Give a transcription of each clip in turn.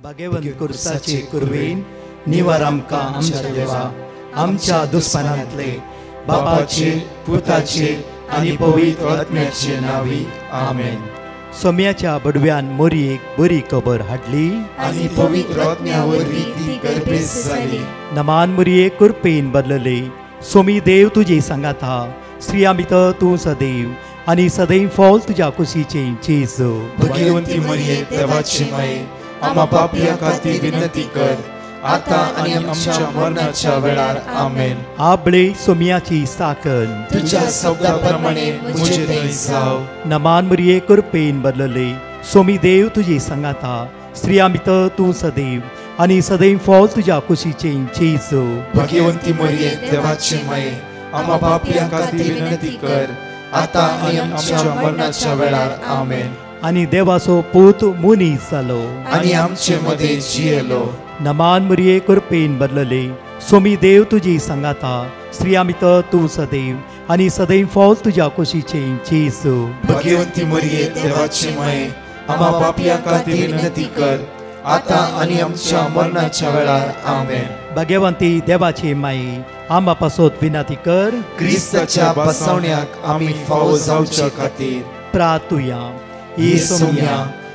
भगवंत कुर्साचे कुरवेन निवार आमकां आमच्या देवा आमच्या दुस्मनांतले बापाचे पुताचे आनी पवित्र आत्म्याचे नावी आमेन. सोम्याच्या बडव्यान मोरयेक बरी खबर हाडली आनी पवित्र आत्म्या वरवीं ती गर्भेस जाली. नमान मोरये कुरपेन बदलले. सोमी देव तुजे सांगात हा. स्त्रिया भितर तूं सदैव आनी सदैव फॉल तुज्या कुशीचे जेजू. भगवंती मरिये देवाची माये आम्हा पापियां खातीर विनंती कर आता आनी आमच्या मरणाच्या वेळार आमेन. आबळे सोम्याची साकन तुझ्या शब्दाप्रमाणे मुझे थंय जाव. नमान मोरये कुरपेन बदलले. सोमी देव तुजे सांगात हा. स्त्रिया भितर तूं सदैव आनी सदैव फॉल तुज्या कुशीचे जेजू. भगवंती मरिये देवाची माये आम्हा पापियां खातीर विनंती कर आता आनी आमच्या मरणाच्या वेळार आमेन. आनी देवाचो पूत मुनीस जालो आनी आमचे मदे जियेलो. नमान मोरये कुरपेन बदलले. सोमी देव तुजी सांगात हा. स्त्रिया भितर तूं सदैव आनी सदैव फॉल तुज्या कुशीचे जेजू. भगवंती मरिये देवाची माये आम्हा पापियां खातीर विनंती कर आता आनी आमच्या मरणाच्या वेळार आमेन. भगवंती देवाचे माये आम्हा पासत विनंती कर. क्रिस्ताच्या बसवण्याक आमी फावो जावच्या खातीर प्रार्थुया. ही सोम्या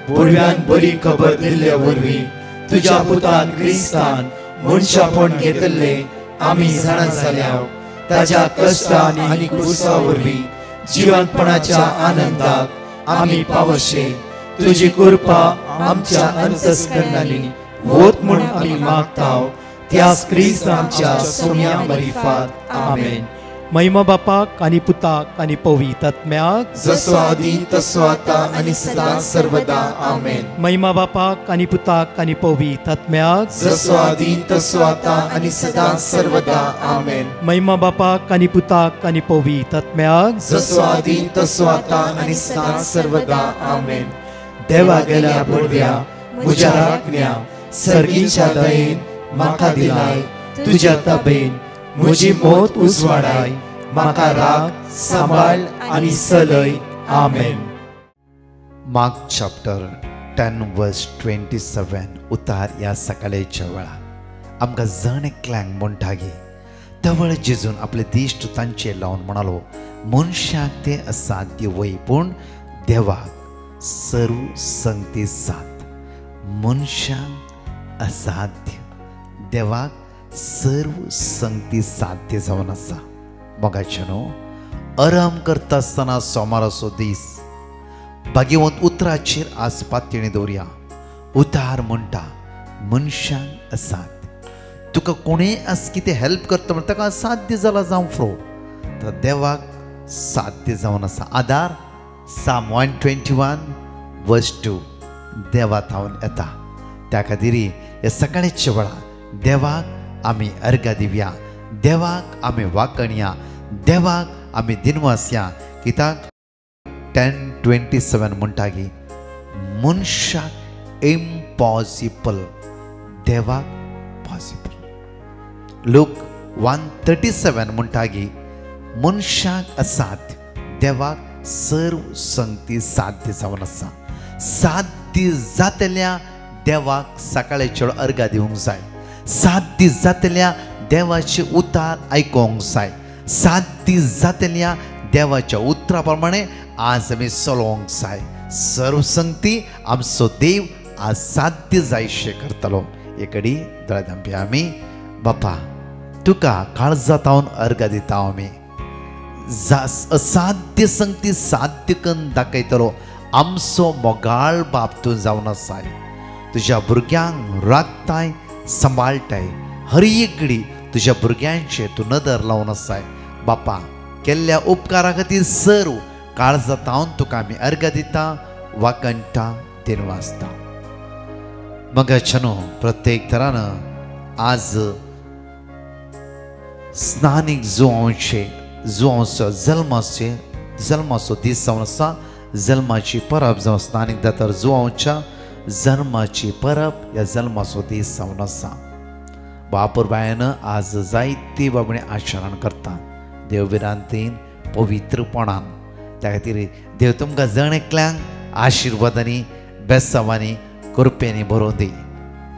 बडव्यान बरी खबर दिल्ल्या वरवीं तुज्या पुतान क्रिस्तान मनशापण घेतले आमी जाणा जाल्या. ताज्या कश्टान आनी क्रुसा वरवीं जिवंतपणाच्या आनंदाक आमी पावशे. तुजी कृपा आमच्या अंतस्करणांनी वोत म्हूण आमी मागताव. त्याच क्रिस्त आमच्या सोम्या मरिफात आमेन. महिमा बापाक आनी पुताक आनी पवित्र आत्म्याक जसो आदी तसो आता आनी सदां सर्वदा आमेन. महिमा बापाक आनी पुताक आनी पवित्र आत्म्याक जसो आदी तसो आता आनी सदां सर्वदा आमेन. महिमा बापाक आनी पुताक आनी पवित्र आत्म्याक जसो आदी तसो आता आनी सदां सर्वदा आमेन. देवा गेल्या बडव्या म्हज्या राखण्या सर्गीच्या दयेन म्हाका दिलाय. तुज्या तबेन म्हजी मोत उजवाडाय. म्हाका राख सांबाळ आनी चलय. आमेन. मार्क चॅप्टर 10 वर्स 27 उतार ह्या सकाळच्या वेळार आमकां जण एकल्यांक म्हणटागे तवळ जेजून आपले दिश्ट तांचे लावन म्हणालो मनशाक ते असाध्य वय पूण देवाक सर्व संगती साथ. मनशाक असाध्य देवाक सर्व संगती साध्य जावन आसा. मोगाचेनो आराम करता आसतना सोमाराचो दीस भगवंत उतराचेर आज पातयेणी दवरया. उतार म्हणटा मनशांक असाध्य. तुका कोणें आज कितें हेल्प करता म्हण ताका असाध्य जाला जावं फ्रो तर देवाक साध्य जावन आसा. आदार साम 121 वर्स 2 देवा थावन येता. त्या खातीर हे सकाळच्या वेळार देवाक आमी अर्घ दिवया. देवाक आमी वाकणया. देवाक आमी दिनवासया. कित्याक 10:27 म्हणटागी मनशाक इम्पॉसिबल देवाक पॉसिबल. लूक 1:37 म्हणटागी मनशाक असाध्य देवाक सर्व संगती साध्य जावन आसा. साध्य जातल्या देवाक सकाळच्या अर्घ दिवंक जाय. साध्य जातल्या देवाचे उतार आयकोंक जाय. साध्य जातल्या देवाच्या उतरा प्रमाणे आज आमी चलोवंक जाय. सर्व संगती आमचो देव आज साध्य जायशे करतलो. एकडी दोळ्यांत आमी बापा तुका काळजांत हांव अर्घ दिता. आमी असाध्य संगती साध्य करून दाखयतलो. आमचो मोगाळ बाप तूं जावन आसाय. तुज्या भुरग्यांक राखताय सांबाळटाय. हर एक घडी तुज्या भुरग्यांचे तूं नदर लावन आसाय. बापा केल्ल्या उपकारा खातीर सर्व काळजांत हांव तुका आमी अर्घ दिता वाकणटा दिनवासता. मोगाचेनो प्रत्येक तरान आज स्नानीक जुवांचो जल्माचो दीस जावन आसा. जल्माची परब जावं स्नानीक दातार जुवांच्या जल्माची परब ह्या जल्माचो दीस जावन आसा. बापूर बायन आज जायती बाबणी आचरण करता देवविरांतीन पवित्रपणान. त्या खातीर देव तुमकां जण एकल्यांक आशिर्वादांनी बेसांवांनी कृपेनी भरोवन दी.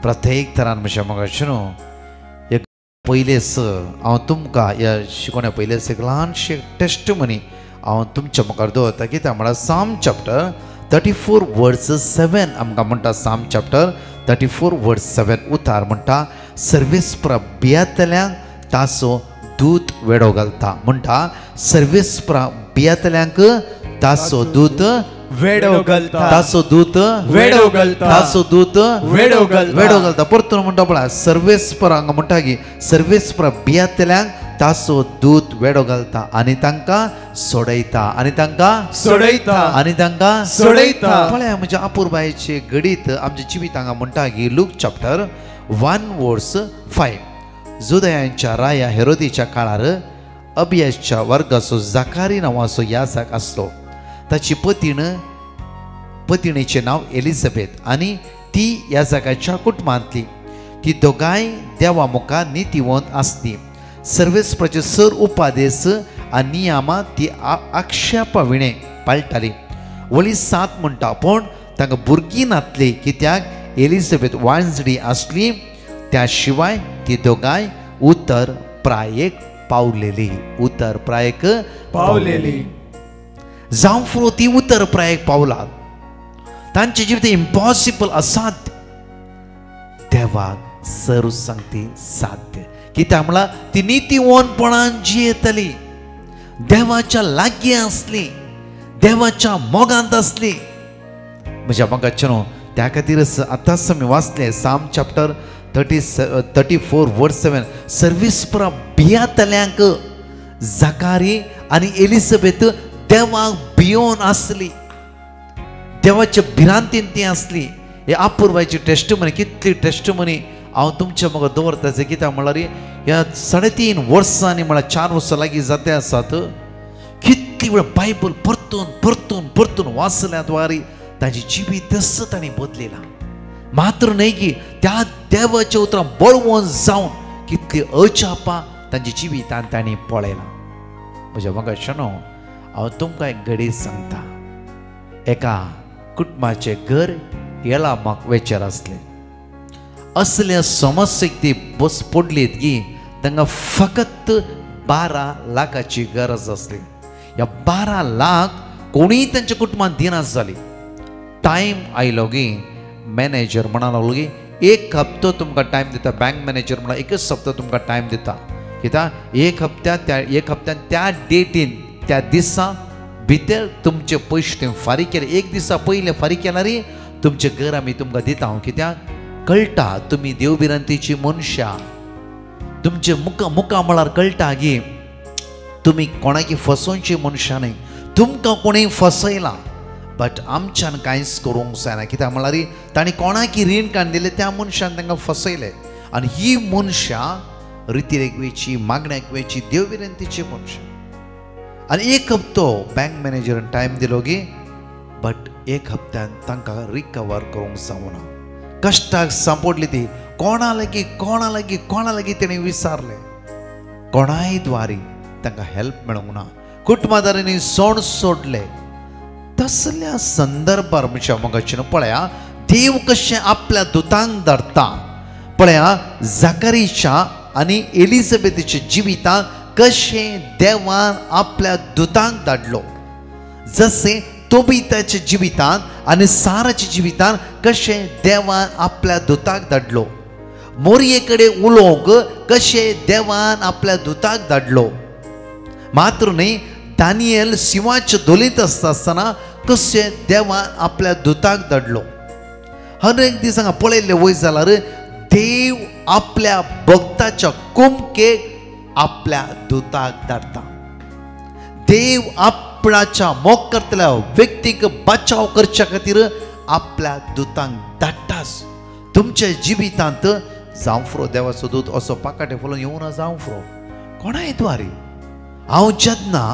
प्रत्येक तरान म्हज्या मोगाचें न्हू एक पयलेच हांव तुमकां ह्या शिकोवण्या पयलेच एक ल्हानशें टेस्ट मनी हांव तुमच्या मुखार दवरता कित्याक म्हळ्यार साम चॅप्टर 34 वर्स 7 आमकां म्हणटा साम चॅप्टर 34 वर्स 7 उतार म्हणटा सर्वेस्परा बियातल्यांक तासो दूत वेडो घालता म्हणटा सर्वेस्परा बियातल्यांक तासो दूत वेडो घालता तासो दूत वेडो घालता तासो दूत वेडो घालता वेडो घालता परतून म्हणटा पळय सर्वेस्परा हांगा म्हणटा की सर्वेस्परा बियातल्यांक तासो दूत वेडो घालता आनी तांकां सोडयता आनी तांकां सोडयता आनी तांकां सोडयता पळय म्हणजे अपुरबायेचे घडीत आमचे जिवीत हांगा म्हणटा की लूक चॅप्टर 1 वर्स 5 जुदयांच्या राया हेरोदीच्या काळार अबियाच्या वर्गाचो जाकारी नांवाचो याजक आसलो ताची पत्नीचें नांव एलिझाबेथ आनी ती याजकाच्या कुटुंबांतली ती दोगांय देवा मुखार नितीवंत आसली सर्वेस्पराचे सर उपादेश आनी नियमां ती आक्षेपाविणे पाळटाली वळी 7 म्हणटा पूण तांकां भुरगीं नातली कित्याक एलिझाबेथ वांजडी आसली त्या शिवाय ती दोगांय उत्तर प्रायेक पावलेली उत्तर प्रायेक पावलेली जावं फुरो ती उत्तर प्रायेक पावलात तांचे जिवीत इम्पॉसिबल असाध्य देवाक सर्व सांगती साध्य कित्याक म्हळ्यार ती नितीवंतपणान जियेतली देवाच्या लागीं आसली देवाच्या मोगांत आसली म्हज्या मोगाचें न्हू त्या खातीरच आतांच आमी वाचलें साम चॅप्टर 34 वर्स 7 सर्वेस्परा बियातल्यांक जाकारी आनी एलिझाबेथ देवाक भियोन आसली देवाच्या भिरांतीन ती आसली हे अपुरबायची टेस्ट मनी कितली टेस्ट मनी हांव तुमच्या मुखार दवरताचे कित्याक म्हळ्यार ह्या 3.5 वर्सांनी म्हळ्यार 4 वर्सां लागीं जाते आसात कितली वेळ बायबल परतून परतून परतून वाचल्यात वारी ताची जिवीत तस ताणें बदलिला मात्र न्हय की त्या देवाच्या उतरां बळवून जावन कितली अजापां तांची जिवितांत ताणें पळयलां म्हज्या मोगाचें न्हू हांव तुमकां एक घडी सांगता एका कुटुंबाचें घर येळामाक वेचेर आसलें असल्या समस्येक ती बस पडलीत की तांकां फकत 12 लाखाची गरज आसली ह्या 12 लाख कोणीय तांच्या कुटुंबांत दिनात जाली टायम आयलो की मॅनेजर म्हणा लागलो की 1 हप्तो तुमकां टायम दिता बँक मॅनेजर म्हणा 1च हप्तो तुमकां टायम दिता कित्याक 1 हप्त्यान त्या डेटीन त्या दिसा भितर तुमचे पयशे थंय फारीक केले 1 दिसा पयले फारीक केल्यार तुमचें घर आमी तुमकां दिता कित्याक कळटा तुमी देवभिरांतीची मनशां तुमचे मुका म्हळ्यार कळटा की तुमी कोणाकी फसोवची मनशां न्हय तुमकां कोणीय फसयलां बट आमच्यान कांयच करूंक जायना कित्याक म्हळ्यार ताणें कोणाकी रीण काण दिलें त्या मनशान तांकां फसयलें आनी ही मनशां रितीरेक वेची मागण्याक वेची देवभिरांतीची मनशां आनी 1 हप्तो बँक मॅनेजरान टायम दिलो की बट 1 हप्त्यान तांकां रिकवर करूंक जावना कश्टाक सांपडली ती कोणा लागीं तेणें विचारलें कोणाय द्वारी तांकां हेल्प मेळूंक ना कुटुंबादारांनी सोड सोडले तसल्या संदर्भार म्हज्या मोगाचें पळया देव कशें आपल्या दुतांक धरता पळया जाकारीच्या आनी एलिझाबेथीच्या जिवितांत कशें देवान आपल्या दुतांक धाडलो जशें तोबिताच्या जिवितांत आनी साराच्या जिवितांत कशें देवान आपल्या दुतांक धाडलो मोरये कडेन उलोवंक कशें देवान आपल्या दुतांक धाडलो मात्र न्ही दानियल सिंहाच्या दोलीत आसतना कशें देवान आपल्या दुतांक धाडलो हर एक दीस हांगा पळयल्लें वय जाल्यार देव आपल्या भक्ताच्या कुमकेक आपल्या दुतांक धाडटा देव आपणाच्या मोग करतल्या व्यक्तीक बचाव करच्या खातीर आपल्या दुतांक धाडटास तुमच्या जिवितांत जावं फुरो देवाचो दूत असो पाकाटे फुलोवन येवना जावं फुरो कोणाय द्वारी हांव जेन्ना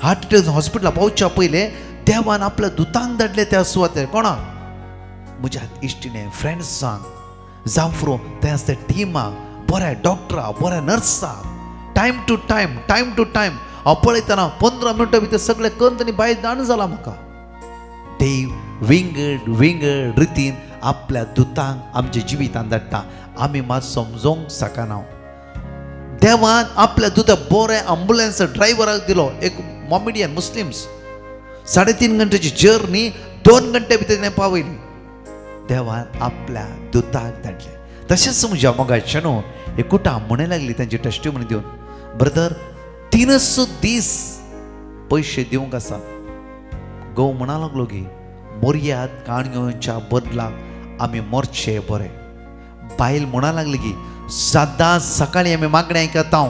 हार्ट अटॅक हॉस्पिटलां पावच्या पयले देवान आपल्या दुतांक धाडले त्या सुवातेर कोणाक म्हज्या इश्टिणे फ्रेंड्सांक जावं फुरो ते आसता टिमाक बऱ्या डॉक्टराक बऱ्या नर्साक टायम टू टायम हांव पळयतना 15 मिनटां भितर सगळें करून तांणी भायर धाडून जाला म्हाका देव विंगड रितीन आपल्या दुतांक आमच्या जिवितांत धाडटा आमी मात समजोंक शकना देवान आपल्या दुता बरे ॲम्ब्युलन्स ड्रायव्हराक दिलो एक मॉमेडियन मुस्लिम्स 3.5 घंटेची जर्नी 2 घंटे भितर तिणें पावयली देवान आपल्या दुताक धाडले तशेंच म्हज्या मोगाचें न्हू एकूटा म्हणूं लागली तांची टेस्टिमनी दिवन ब्रदर 3 दीस पयशे दिवंक आसा घोव म्हणा लागलो की मोरयात काणयोच्या बदलाक आमी मरचे बरे बायल म्हणा लागली की सदां सकाळी आमी मागणें आयकता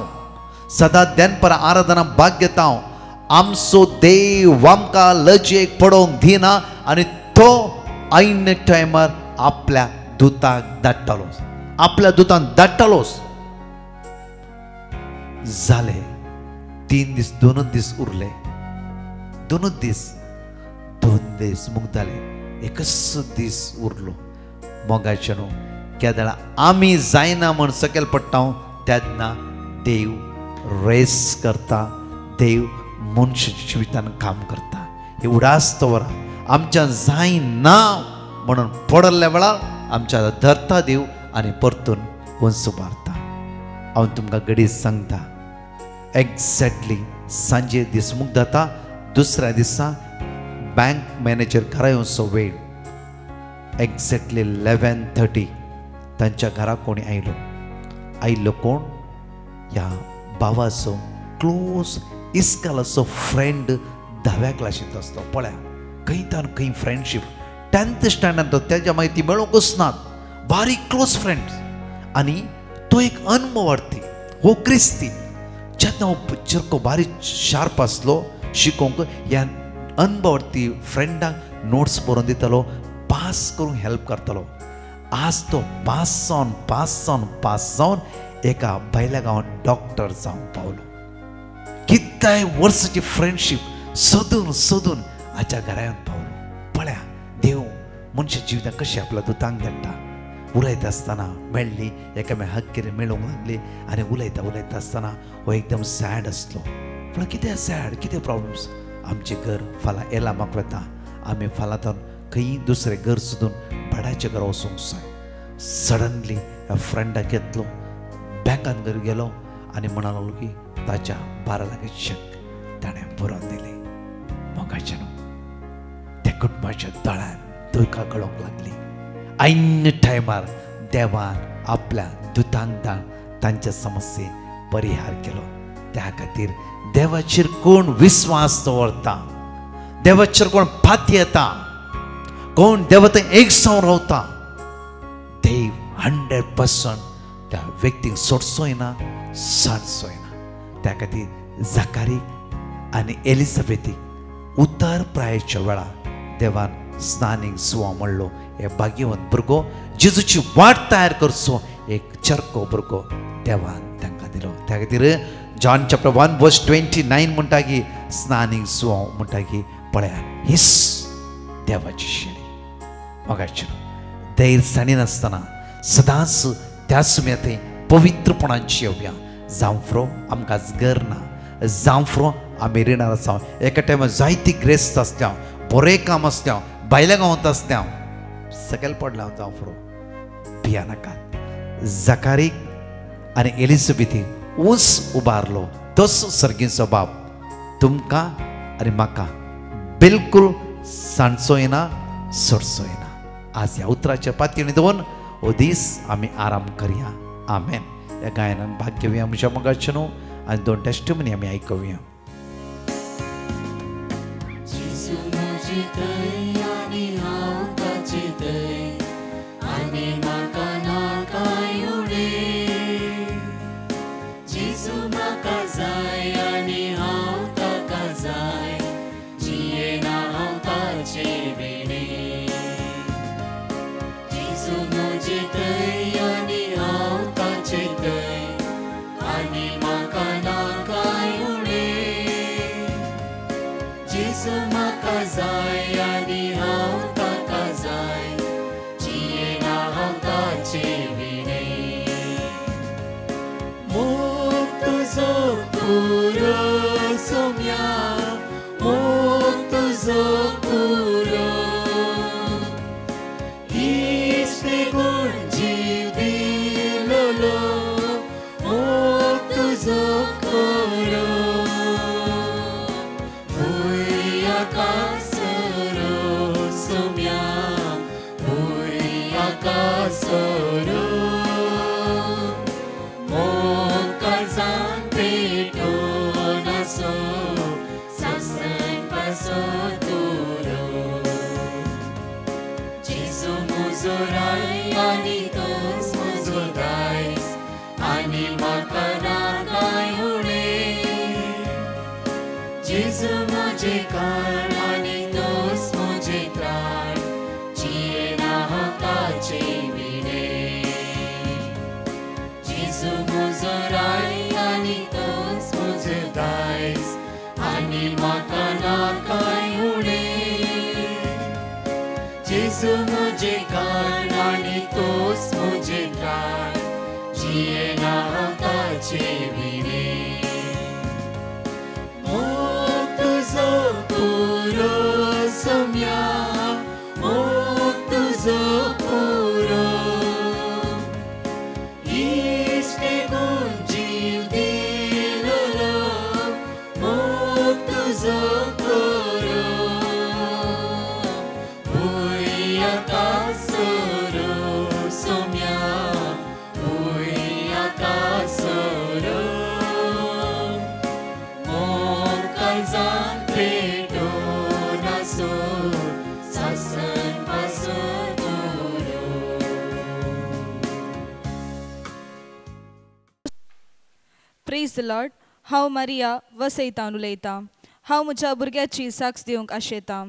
सदां देनपरां आराधना भाग घेता आमचो देव आमकां लजेक पडोवंक दिना आनी तो ऐन टायमार आपल्या दुताक धाडटालो आपल्या दुतान धाडटालोच जाले 3 दीस 2 दीस उरले 2 दीस मुगताले एकच दीस उरलो मोगाचे न्हू केदळा आमी जायना म्हण सकयल पडटा तेन्ना देव रेस करता देव मनशाच्या जिवितान काम करता ही उडास दवरा आमच्या जायना म्हणून पडल्या वेळार आमच्या धरता देव आनी परतून वंस मारता हांव तुमकां घडीत सांगता एक्झॅक्टली सांजे दीस मुग जाता दुसऱ्या दिसा बँक मॅनेजर घरा येवचो वेळ एक्झॅक्टली 11:30 तांच्या घरा कोणी आयलो कोण ह्या भावाचो क्लोज इस्कालाचो फ्रेंड 10व्या क्लासींत आसलो पळया खंय तान खंय फ्रेंडशीप 10th स्टँडर्ड तो तेज्या मागीर ती मेळोंकूच नात बारीक क्लोज फ्रेंड आनी तो एक अनुभवार्थी हो क्रिस्ती जेन्ना हो चरको बारीक शार्प आसलो शिकोवंक ह्या अनुभवार्थी फ्रेंडाक नोट्स बरोवन दितालो पास करूंक हेल्प करतालो आज तो पास जावन एका भायल्या गांवांत डॉक्टर जावन पावलो कितल्याय वर्साची फ्रेंडशीप सोदून हाच्या घरा येवन पावलो पळया देव मनशा जिवितांत कशें आपल्या दुतांक धाडटा उलयता आसतना मेळ्ळी एकामेक हक कितें मेळूंक लागली आनी उलयता आसतना हो एकदम सॅड आसलो पूण कितें सॅड कितें प्रॉब्लम्स आमचें घर फाल्यां येला म्हाका वता आमी फाल्यां तर खंय दुसरें घर सोदून भाड्याचें घर वचूंक जाय सडनली ह्या फ्रेंडाक घेतलो बँकान घर गेलो आनी म्हणा लागलो की ताच्या 12 लाख चॅक ताणें बरोवन दिली मोगाचें न्हू त्या कुटुंबाच्या दोळ्यान दुयका गळोंक लागली ऐन टायमार देवान आपल्या दुतांक दान तांच्या समस्ये परिहार केलो त्या खातीर देवाचेर कोण विश्वास दवरता देवाचेर कोण फाती येता कोण देवा थंय एक जावन रावता देव 100% त्या व्यक्तीक सोडचोय ना साडचोय ना त्या खातीर जाकारीक आनी एलिझाबेथीक उतर प्रायेच्या वेळार देवान स्नानीक सुवा म्हणलो हे भाग्यवंत भुरगो जेजूची वाट तयार करचो एक चरको भुरगो देवान तांकां दिलो त्या खातीर जॉन चॅप्टर 1:29 म्हणटा की स्नानीक सुवा म्हणटा की पळया हीच देवाची शेळी मोगाचें धैर्य साणीनासतना सदांच त्या सुम्यात पवित्रपणान जेवया जावं फ्रो आमकां घर ना जावं फ्रो आमी रिणार आसा एका टायमार जायती ग्रेस्त आसल्या बरें काम आसल्या भायल्या गांवांत आसल्या सकयल पडला जावं फ्रो भिया नाकात जाकारीक आनी एलिझाबेथीक ऊंच उबारलो तसो सर्गीचो बाब तुमकां आनी म्हाका बिलकुल सांडचोय ना सोडचोय ना आज ह्या उतराच्या पातयेनी दवरून हो दीस आमी आराम करया आमेन ह्या गायनान भाग घेवया म्हज्या मोगाचें न्हू आनी 2 टेस्टिमनी आमी आयकुया He सोरो मोकाळजान पेटोन असो सासन पासो तुरो जेजू म्हजो राय आनी तोच म्हजो दायज आनी म्हाका नाकाय उणें जेजू म्हजें काळ आनी तोच म्हजें त्राण जियेना हकाचे विणे जेजू म्हजो राय आनी तोच म्हजो दायज आनी म्हाका नाकाय उणें जेजू म्हजें काळ आनी तोच म्हजें त्राण जियेना हकाचे विणे मोग तुजो पुरो सोम्या मोग तुजो पुरो इश्टे गुण जीव दिलोलो मोग तुजो पुरो भुंयाका सोरो सोम्या भुंयाका सोरो मोकाळजान पेटोन असो सासन पासो तुरो प्रेज द लॉर्ड. हांव मारिया वसयतान उलयतां. हांव म्हज्या भुरग्याची साक्ष दिवंक आशेतां.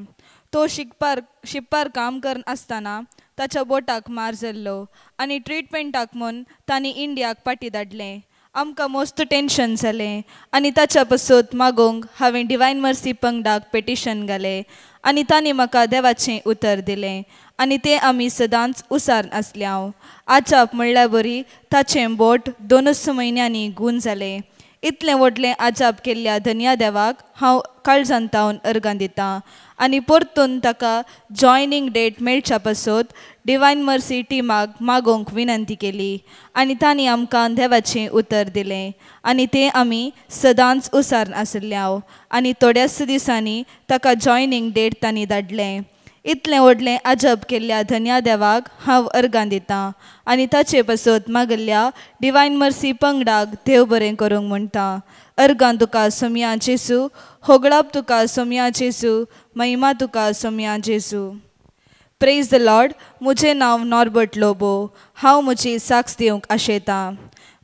तो शिप्पार काम करन आसतना ताच्या बोटाक मार जाल्लो आनी ट्रिटमेंटाक म्हूण तांणी इंडियाक पाटी धाडलें. आमकां मस्त टेन्शन जालें आनी ताच्या पासून मागोंक हांवें डिवायन मर्सी पंगडाक पेटिशन घालें आनी तांणी म्हाका देवाचें उतर दिलें आनी तें आमी सदांच उसार आसल्याव. आजाप म्हणल्यार बरी ताचें बोट 2 म्हयन्यांनी गूण जालें. इतलें व्हडलें आजाप केल्ल्या धन्या देवाक हांव काळजांतावन अर्गां दितां आनी परतून ताका जॉयनींग डेट मेळच्या पासून डिवायन मर्सी टिमाक मागोंक विनंती केली आनी तांणी आमकां देवाचें उतर दिलें आनी तें आमी सदांच उसार आसल्याव आनी थोड्याच दिसांनी ताका जॉयनींग डेट तांणी धाडलें. इतलें व्हडलें अजब केल्ल्या धन्या देवाक हांव अर्गां दितां आनी ताचे पासून मागल्ल्या डिवायन मर्सी पंगडाक देव बरें करूंक म्हणटा. अर्गां तुका सोम्या जेसू, होगळाप तुका सोम्या जेसू, महिमा तुका सोम्या जेसू. Praise the Lord. म्हजें नांव नॉर्बर्ट लोबो. हांव म्हजी साक्ष दिवंक आशेतां.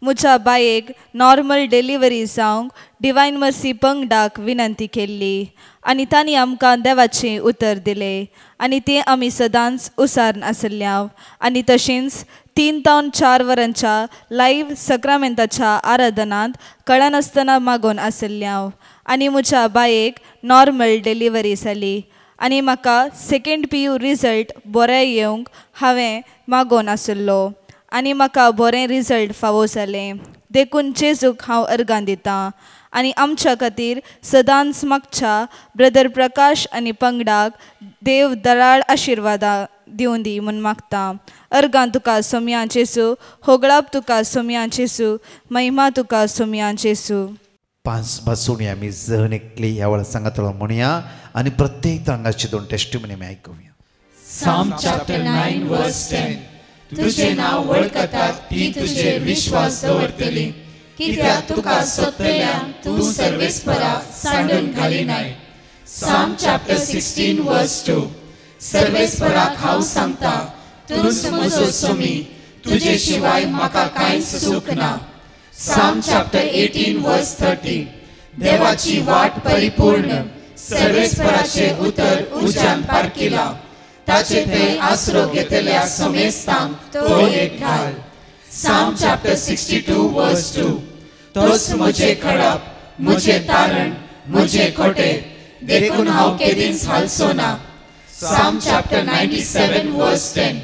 म्हज्या बायेक नॉर्मल डिलिव्हरी जावंक डिवायन मर्सी पंगडाक विनंती केल्ली आनी तांणी आमकां देवाचें उतर दिलें आनी तें आमी सदांच उसार आसल्याव आनी तशेंच 3 ते 4 वरांच्या लायव्ह सक्रामेंताच्या आराधनांत कळनासतना मागोन आसल्याव आनी म्हज्या बायेक नॉर्मल डिलिव्हरी जाली आनी म्हाका 2nd PU रिजल्ट बरें येवंक हांवें मागोन आसलो आनी म्हाका बरें रिजल्ट फावो जालें. देखून जेजूक हांव अर्गां दितां आनी आमच्या खातीर सदांच मागच्या ब्रदर प्रकाश आनी पंगडाक देव दराळ आशिर्वादां दिवं दी म्हूण मागतां. अर्गां तुका सोम्या जेसू, होगळाप तुका सोम्या जेसू, महिमा तुका सोम्या जेसू. 5 भासूणी आमी जण एकली ह्या वेळा सांगातलो म्हणुया आनी प्रत्येक तरांगाची 2 टेस्टिमनी आमी आयकुया. Psalm chapter 9 verse 10. तुझे नाव वळखतात ती तुझे विश्वास दवरतली कित्याक तुका सोदतल्यान तू सर्वेस्परा सांडून घालिनाय. Psalm chapter 16 verse 2. सर्वेस्पराक हांव सांगता तूच म्हजो सोमी, तुजे शिवाय म्हाका कांयच सूख ना. Psalm chapter 18 verse 30. देवाची वाट परिपूर्ण, सर्वेस्पराचे उतर उज्यान पारकिला, ताचे थंय आसरो घेतल्या समेस्तांक तो एक घाल. Psalm chapter 62 verse 2. तोच म्हजे खडप, म्हजे तारण, म्हजे खोटे, देखून हांव केदींच हालचो ना. Psalm chapter 97 verse 10.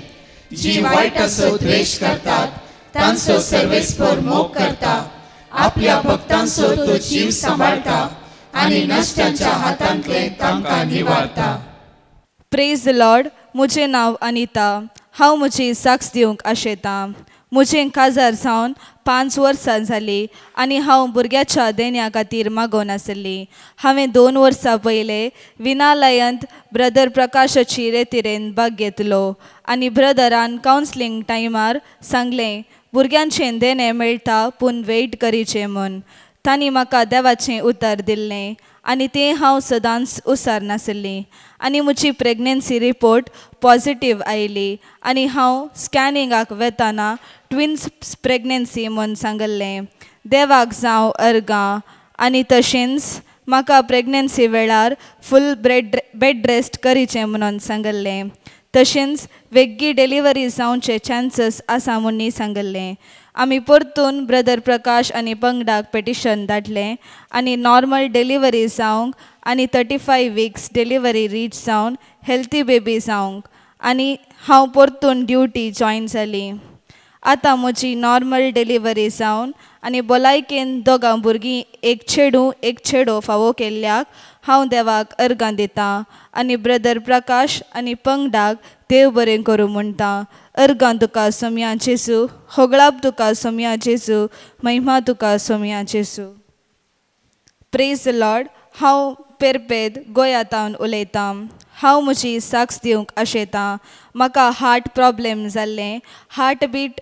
जी वायटाचो द्वेष करतात तांचो सर्वेस्पर मोग करता, आपल्या भक्तांचो तो जीव सांबाळटा आनी नश्टांच्या हातांतले तांकां निवारता. Praise the Lord. म्हजें नांव अनिता. हांव म्हजी साक्ष दिवंक आशेतां. म्हजें काजार जावन 5 वर्सां जालीं आनी हांव भुरग्याच्या देण्या खातीर मागोवन आसली. हांवें 2 वर्सां पयलें विनालयांत ब्रदर प्रकाशाची रेतीरेन भाग घेतलो आनी ब्रदरान कावन्सिलींग टायमार सांगलें भुरग्यांचें देणें मेळटा पूण वेट करीचें म्हूण. तांणी म्हाका देवाचें उतर दिल्लें आनी तें हांव सदांच उसार नासली आनी म्हजी प्रेग्नन्सी रिपोर्ट पॉझिटीव आयली आनी हांव स्कॅनिंगाक वेताना ट्विन्स प्रेग्नन्सी म्हूण सांगल्लें. देवाक जावं अर्गां आनी तशेंच म्हाका प्रेग्नन्सी वेळार फूल बेड रेस्ट करीचें म्हणून सांगल्लें. तशेंच वेग्गी डिलिव्हरी जावचे चान्सीस आसा म्हणून सांगल्लें. आमी परतून ब्रदर प्रकाश आनी पंगडाक पेटिशन धाडलें आनी नॉर्मल डिलिव्हरी जावंक आनी 35 वीक्स डिलिव्हरी रीच जावन हेल्थी बेबी जावंक आनी हांव परतून ड्युटी जॉयन जाली. आतां म्हजी नॉर्मल डिलिव्हरी जावन आनी भलायकेन दोगां भुरगीं एक चेडो फावो केल्ल्याक हांव देवाक अर्गां दितां आनी ब्रदर प्रकाश आनी पंगडाक देव बरें करूं म्हणटा. अर्गां तुका सोम्या जेजू, होगळाप तुका सोम्या जेजू, महिमा तुका सोम्या जेजू. Praise the Lord. हांव पेरपेद गोंयांतावन उलयतां. हांव म्हजी साक्स दिवंक आशेतां. म्हाका हार्ट प्रॉब्लेम जाल्लें, हार्ट बीट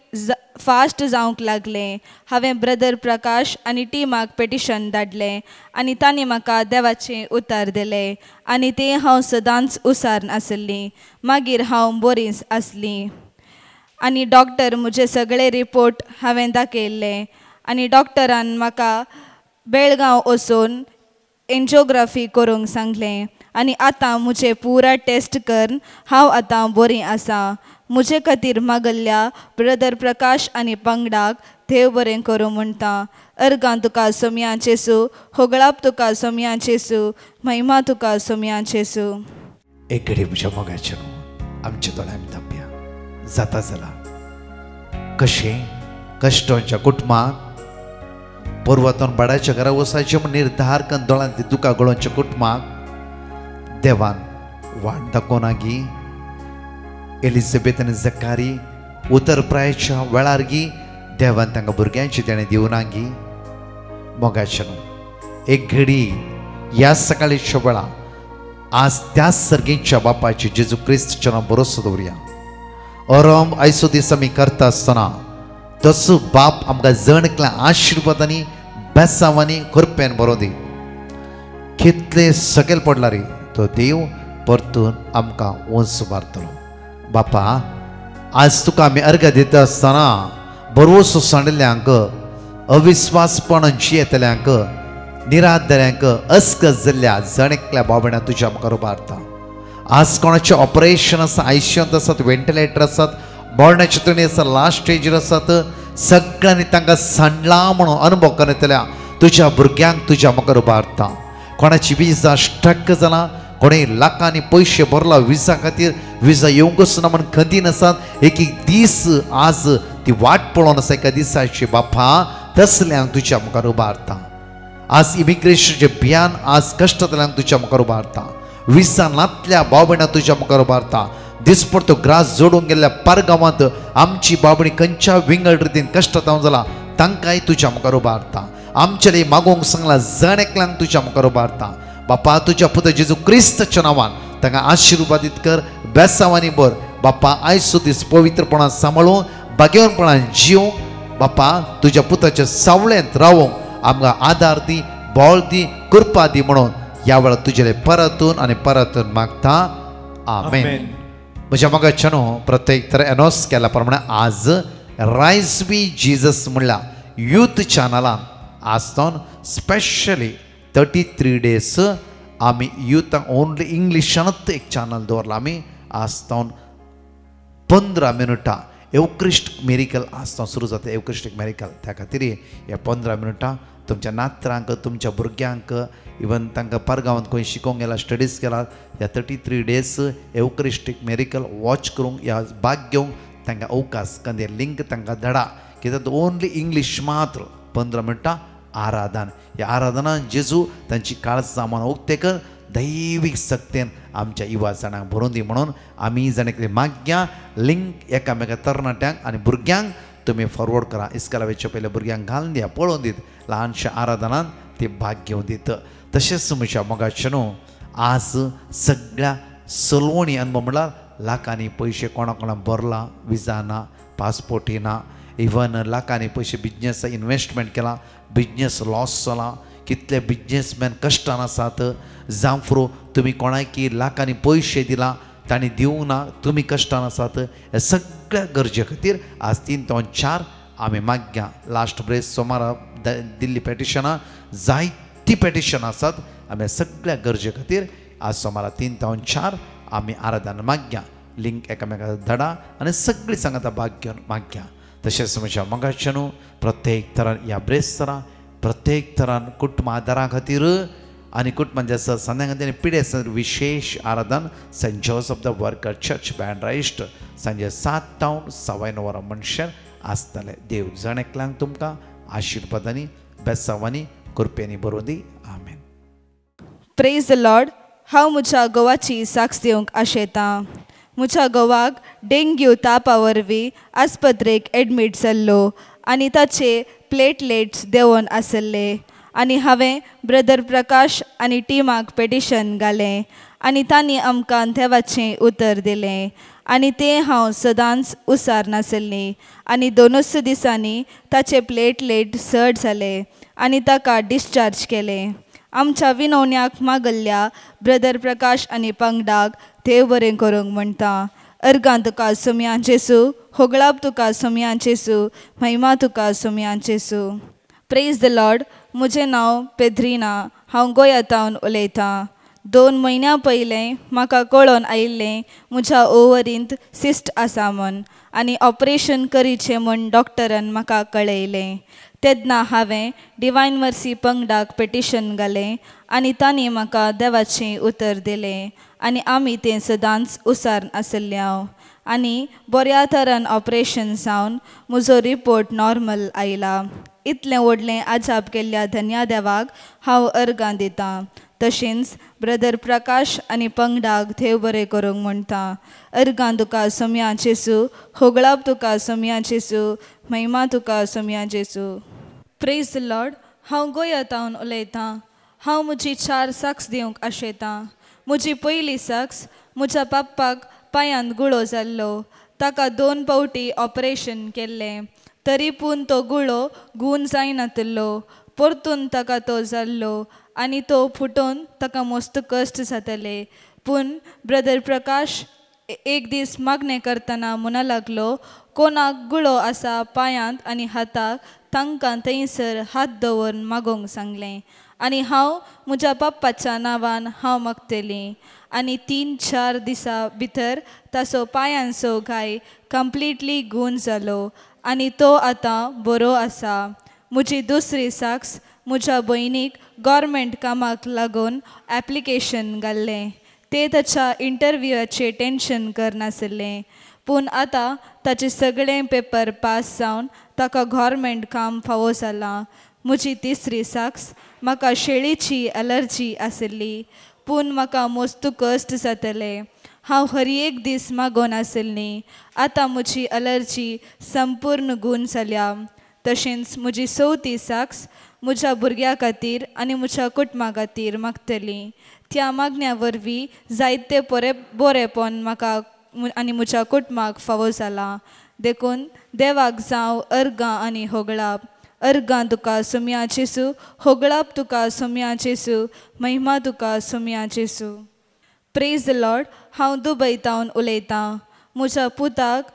फास्ट जावंक लागलें. हांवें ब्रदर प्रकाश आनी टिमाक पेटिशन धाडलें आनी तांणी म्हाका देवाचें उतर दिलें आनी तें हांव सदांच उसार आसली. मागीर हांव बरीं आसलीं आनी डॉक्टर म्हजे सगळे रिपोर्ट हांवें दाखयल्ले आनी डॉक्टरान म्हाका बेळगांव वचून एन्जिओग्राफी करूंक सांगलें आनी आतां म्हजे पुरा टेस्ट करून हांव आतां बरीं आसां. म्हजे खातीर मागल्ल्या ब्रदर प्रकाश आनी पंगडाक देव बरें करूं म्हणटा. अर्गां तुका सोम्या जेजू, होगळाप तुका सोम्या जेजू, महिमा तुका सोम्या जेजू. एक घडी म्हज्या मोगाचें आमच्या दोळ्यांत तापया जाता जाला कशें कश्टांच्या कुटुंबांत पर्वतान बाडाच्या घरा वसाचे म्हूण निर्धार करून दोळ्यांत दुका गळोवच्या कुटुंबाक देवान वाट दाखोवनागी. एलिझाबेथ आनी जकारी उतर प्रायच्या वेळार गी देवान तांकां भुरग्यांची तेणें दिवनागी. मोगाचें एक घडी ह्या सकाळीच्या वेळा आज त्याच सर्गेच्या बापाची जेजू क्रिस्ताच्या नांवान भरोसो दवरया. अरम आयचो दीस आमी करता आसतना तसो बाप आमकां जणकल्या आशिर्वादांनी बेसांवांनी खुरपेन बरो दी. कितले सकयल पडला रे तो देव परतून आमकां वंस मारतलो. बापा आज तुका आमी अर्घ दिता आसतना बरोसो सांडिल्ल्यांक, अविस्वासपण जियेतल्यांक, निराधाऱ्यांक, अस्कस जाल्ल्या जणकल्या बाबड्या तुज्या मुखार उबारता. आज कोणाचें ऑपरेशन आसा, आयसीयूंत आसात, वेंटिलेटर आसात, बोरण्याचे तुणी आसा, लास्ट स्टेजीर आसात, सगळ्यांनी तांकां सांडला म्हणून अनुभव करतल्या तुज्या भुरग्यांक तुज्या मुखार उबारता. कोणाची विजा स्टक जाला, कोणी लाखांनी पयशे भरला विजा खातीर, विजा येवंकच ना म्हणून खंदीन आसात, एक एक दीस आज ती वाट पळोवन आसा एका दिसाची. बापा तसल्यांक तुज्या मुखार उबारता. आज इमिग्रेशनचे भियान आज कश्टांतल्यांक तुज्या मुखार उबारता. विजा नातल्या बाबड्यां तुज्या मुखार उबारता. दिसपडतो ग्रास जोडून गेल्ल्या पारगांवांत आमची बाबडी खंयच्या विंगड रितीन कश्टांत जाला तांकांय तुज्या मुखार उबारता. आमचेले मागोवंक सांगला जणेकल्यांक तुज्या मुखार उबारता. बापा तुज्या पुत्र जेजू क्रिस्ताच्या नांवान तांकां आशिर्वादीत कर, बेसांवांनी भर. बापा आयचो दीस पवित्रपणान सांबाळून बागेवणपणान जिवंक, बापा तुज्या पुत्राच्या सावळेंत रावोंक आमकां आदार दी, बोळ दी, कृपा दी म्हणून ह्या वेळार तुजेले परतून आनी परतून मागता. आमेन. म्हज्या मोगाच्या प्रत्येक तर एनॉस केल्या प्रमाणे आज रायज बी जिजस म्हणल्या यूथ चॅनलान आसतावन स्पेशली 33 days आमी यूथांक ओन्ली इंग्लिशानच एक चॅनल दवरला. आमी आसतावन 15 मिनटां एवक्रिस्टिक मेरिकल आसतावन सुरू जाता. एवक्रिस्टिक मेरिकल त्या खातीर हे 15 मिनटां तुमच्या नात्रांक, तुमच्या भुरग्यांक, इवन तांकां परगांवांत खंय शिकोवंक गेला, स्टडीज केला, ह्या 33 days एवक्रिस्टिक मेरिकल वॉच करूंक, ह्या भाग घेवंक तांकां अवकाश कंदे लिंक तांकां धाडा. कित्याक ओन्ली इंग्लीश मात्र 15 मिनटां आराधन. ह्या आराधनान जेजू तांची काळज सामान उक्तेक दैवीक सक्तेन आमच्या युवा जाणांक भरून दी म्हणून आमी जाणेकले माग्या लिंक एकामेका तरणाट्यांक आनी भुरग्यांक तुम्ही फॉरवर्ड करा. इस्कालावेच्या पयल्या भुरग्यांक घालून दिया, पळोवन दीत, ल्हानशा आराधनांत ती भाग घेवन दीत. तशेंच म्हज्या मोगाचे न्हू, आज सगळ्या सलवणी अनुभव म्हणल्यार लाखांनी पयशे कोणाक भरला, विजा ना, पासपोर्टी ना, इवन लाखांनी पयशे बिजनेस इन्वेस्टमेंट केला, बिजनेस लॉस जाला, कितले बिजनेसमॅन कश्टान आसात. जांफ्रो तुमी कोणाकी लाखांनी पयशे दिला, तांणी दिवंक ना, तुमी कश्टान आसात. ह्या सगळ्या गरजे खातीर आज 3 to 4 आमी माग्या. लास्ट ब्रेस सोमारा दिल्ली पेटिशनां जायती पेटिशनां आसात. आमी सगळ्या गरजे खातीर आज सोमारा 3 to 4 आमी आराधना माग्या. लिंक एकामेकाक धाडा आनी सगळीं सांगाता भाग घेवन माग्या. तशेंच म्हज्या मोगाचे न्हू, प्रत्येक तरान ह्या ब्रेस तरां प्रत्येक तरान कुटुंब आदारा खातीर आनी कुटुंबान जे संध्या खातीर पिडे विशेष आराधन saint Joseph the worker church Bandra east सांजे 7 to 9:15 मनशार आसतले. देव जण एकल्यांक तुमकां आशिर्वादांनी बेसांवांनी कृपेनी भरून दी. आमेन. Praise the Lord. हांव म्हज्या घोवाची साक्ष दिवंक आशेतां. म्हज्या घोवाक डेंग्यू तापा वरवीं आस्पत्रेक एडमीट जाल्लो आनी ताचे प्लेटलेट्स देंवन आसले आनी हांवें ब्रदर प्रकाश आनी टिमाक पेटिशन घालें आनी तांणी आमकां देवाचें उतर दिलें आनी तें हांव सदांच उसार नासली आनी 2 दिसांनी ताचे प्लेटलेट चड जाले आनी ताका डिस्चार्ज केलें. आमच्या विनवण्याक मागल्ल्या ब्रदर प्रकाश आनी पंगडाक देव बरें करूंक म्हणटा. अर्गां तुका सुमयां जेसू, होगळाप तुका सुमयां जेसू, महिमा तुका सुमयां जेसू. Praise the Lord. म्हजें नांव पेद्रिना. हांव गोंयांतावन उलयतां. 2 म्हयन्यां पयलें म्हाका कळोन आयिल्लें म्हज्या ओवरींत सिस्ट आसा म्हूण आनी ऑपरेशन करीचें म्हूण डॉक्टरान म्हाका कळयलें. तेन्ना हांवें डिवायन मर्सी पंगडाक पेटिशन घालें आनी तांणी म्हाका देवाचें उतर दिलें आनी आमी तें सदांच उसार आसल्या आनी बऱ्या तरान ऑपरेशन जावन म्हजो रिपोर्ट नॉर्मल आयला. इतलें व्हडलें आजाप केल्ल्या धन्या देवाक हांव अर्गां दितां. तशेंच ब्रदर प्रकाश आनी पंगडाक देव बरें करूंक म्हणटा. अर्गां तुका सुमयां जेसू, होगळाप तुका सुमयां जेसू, महिमा तुका सुमयां जेसू. Praise the Lord. हांव गोंयांतावन उलयतां. हांव म्हजी 4 साक्ष दिवंक आशेतां. म्हजी पयली साक्ष, म्हज्या पाप्पाक पांयांत गुळो जाल्लो. ताका 2 फावटी ऑपरेशन केल्लें तरी पूण तो गुळो गूण जायनातलो. परतून ताका तो जाल्लो आनी तो फुटोवन ताका मस्त कश्ट जातले. पूण ब्रदर प्रकाश एक दीस मागणें करतना म्हणूं लागलो, कोणाक गुळो आसा पांयांत आनी हाताक तांकां थंयसर हात दवरून मागोंक सांगलें आनी हांव म्हज्या पप्पाच्या नांवान हांव मागतलीं. आनी 3-4 दिसां भितर ताचो पांयांचो घाय कंप्लिटली गूण जालो आनी तो आतां बरो आसा. म्हजी दुसरी साक्ष, म्हज्या भयणीक गॉर्मेंट कामाक लागून एप्लिकेशन घाल्लें. ते ताच्या इंटरव्यूवाचें टेंशन करनासलें पूण आतां ताचें सगळें पेपर पास जावन ताका गॉर्मेंट काम फावो जालां. म्हजी तिसरी साक्ष, म्हाका शेळीची एलर्जी आसली पूण म्हाका मस्त कश्ट जातले. हांव हर एक दीस मागोन आसली. आतां म्हजी एलर्जी संपूर्ण गूण जाल्या. तशेंच म्हजी 4थी साक्ष, म्हज्या भुरग्यां खातीर आनी म्हज्या कुटुंबा खातीर मागतलीं. त्या मागण्या वरवीं जायते बरेपण म्हाका आनी म्हज्या कुटुंबाक फावो जाला. देखून देवाक जावं अर्गां आनी होगळाप. अर्गां तुका सुमयां जेसू, होगळाप तुका सुमयां जेसू, महिमा तुका सुमयां जेसू. Praise the Lord. हांव दुबयतावन उलयतां. म्हज्या पुताक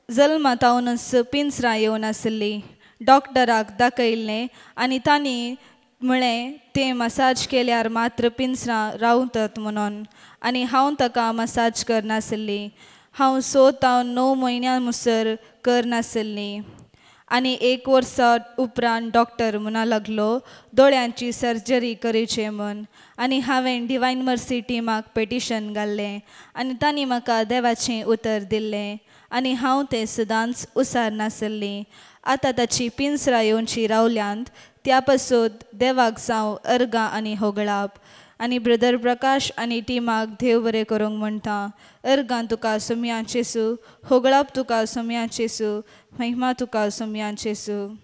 जल्मातावनच पिंजरां येवन आसली. डॉक्टराक दाखयल्लें आनी तांणी म्हळें तें मसाज केल्यार मात्र पिंजरां रावतात म्हणून आनी हांव ताका मसाज करनासली. हांव 9 म्हयन्यां मुसर करनासली आनी 1 वर्सा उपरांत डॉक्टर म्हणूं लागलो दोळ्यांची सर्जरी करचें म्हूण आनी हांवें डिवायन मर्सी टिमाक पेटिशन घाल्लें आनी तांणी म्हाका देवाचें उतर दिल्लें आनी हांव तें सदांच उसार नासली. आतां ताची पिंजरां येवची रावल्यांत त्या पासत देवाक जावं अर्गां आनी होगळाप. आनी ब्रदर प्रकाश आनी टिमाक देव बरें करूंक म्हणटा. अर्गां तुका सोम्या चेसू, होगळाप तुका सोम्या चेसू, महिमा तुका सोम्या चेसू.